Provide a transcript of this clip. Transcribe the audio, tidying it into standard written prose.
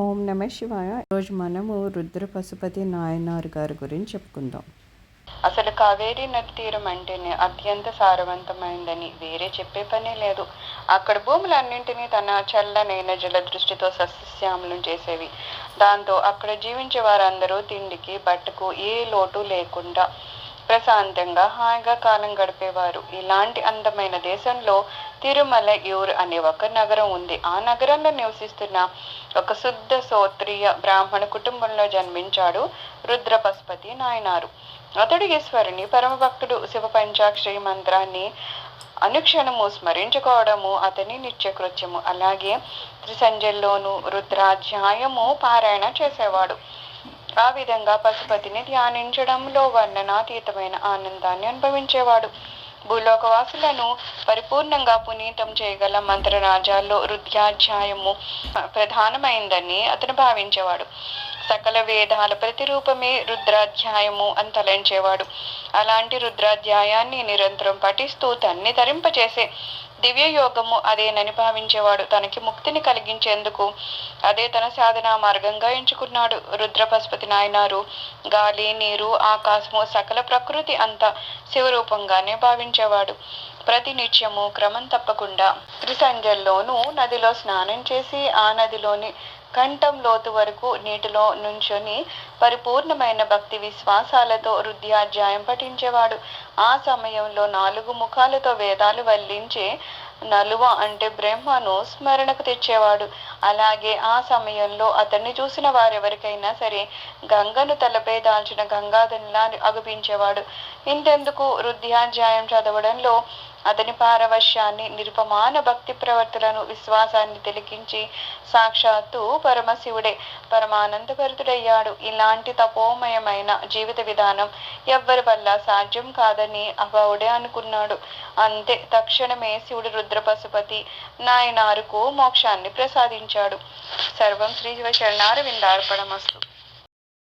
ఓం నమ శివాయ. ఈరోజు మనము రుద్ర పశుపతి నాయనార్ గారి గురించి చెప్పుకుందాం. అసలు కావేరీ నది తీరం అంటేనే అత్యంత సారవంతమైందని వేరే చెప్పే పనే లేదు. అక్కడ భూములన్నింటినీ తన చల్లనైన జల దృష్టితో సస్యశ్యామలం చేసేవి. దాంతో అక్కడ జీవించే వారందరూ తిండికి బట్టకు ఏ లోటు లేకుండా ప్రశాంతంగా హాయిగా కాలం గడిపేవారు. ఇలాంటి అందమైన దేశంలో తిరుమలయూర్ అనే ఒక నగరం ఉంది. ఆ నగరంలో నివసిస్తున్న ఒక శుద్ధ క్షత్రియ బ్రాహ్మణ కుటుంబంలో జన్మించాడు రుద్ర పశుపతి నాయనారు. అతడు ఈశ్వరుని పరమభక్తుడు. శివ పంచాక్షరి మంత్రాన్ని అనుక్షణము స్మరించుకోవడము అతని నిత్యకృత్యము. అలాగే త్రిసంధ్యల్లోనూ రుద్రాధ్యాయము పారాయణ చేసేవాడు. ఆ విధంగా పశుపతిని ధ్యానించడంలో వర్ణనాతీతమైన ఆనందాన్ని అనుభవించేవాడు. భూలోకవాసులను పరిపూర్ణంగా పునీతం చేయగల మంత్రరాజాల్లో రుద్రాధ్యాయము ప్రధానమైందని అతను భావించేవాడు. సకల వేదాల ప్రతిరూపమే రుద్రాధ్యాయము అని తలంచేవాడు. అలాంటి రుద్రాధ్యాయాన్ని నిరంతరం పఠిస్తూ తన్ని తరింపచేసే దివ్య యోగము అదేనని భావించేవాడు. తనకి ముక్తిని కలిగించేందుకు అదే తన సాధనా మార్గంగా ఎంచుకున్నాడు. రుద్ర పశుపతి నాయనారు గాలి, నీరు, ఆకాశము, సకల ప్రకృతి అంతా శివరూపంగానే భావించేవాడు. ప్రతి నిత్యము క్రమం తప్పకుండా త్రిసంధ్యల్లోనూ నదిలో స్నానం చేసి ఆ నదిలోని కంఠం లోతు వరకు నీటిలో నుంచొని పరిపూర్ణమైన భక్తి విశ్వాసాలతో రుద్రాధ్యాయం పఠించేవాడు. ఆ సమయంలో 4 ముఖాలతో వేదాలు వల్లించే నలువ అంటే బ్రహ్మను స్మరణకు తెచ్చేవాడు. అలాగే ఆ సమయంలో అతన్ని చూసిన వారెవరికైనా సరే గంగను తలపై దాల్చిన గంగాధనిలా అగుపించేవాడు. ఇంతెందుకు, రుద్రాధ్యాయం చదవడంలో అతని పారవశ్యాన్ని, నిరుపమాన భక్తి ప్రవర్తనను, విశ్వాసాన్ని తిలకించి సాక్షాత్తు పరమశివుడే పరమానందభరితుడయ్యాడు. ఇలాంటి తపోమయమైన జీవిత విధానం ఎవ్వరి వల్ల సాధ్యం కాదని అభవుడే అనుకున్నాడు. అంతే, తక్షణమే శివుడు రుద్ర పశుపతి నాయనారుకు మోక్షాన్ని ప్రసాదించాడు. సర్వం శ్రీ శివ శరణారవిందార్పణమస్తు.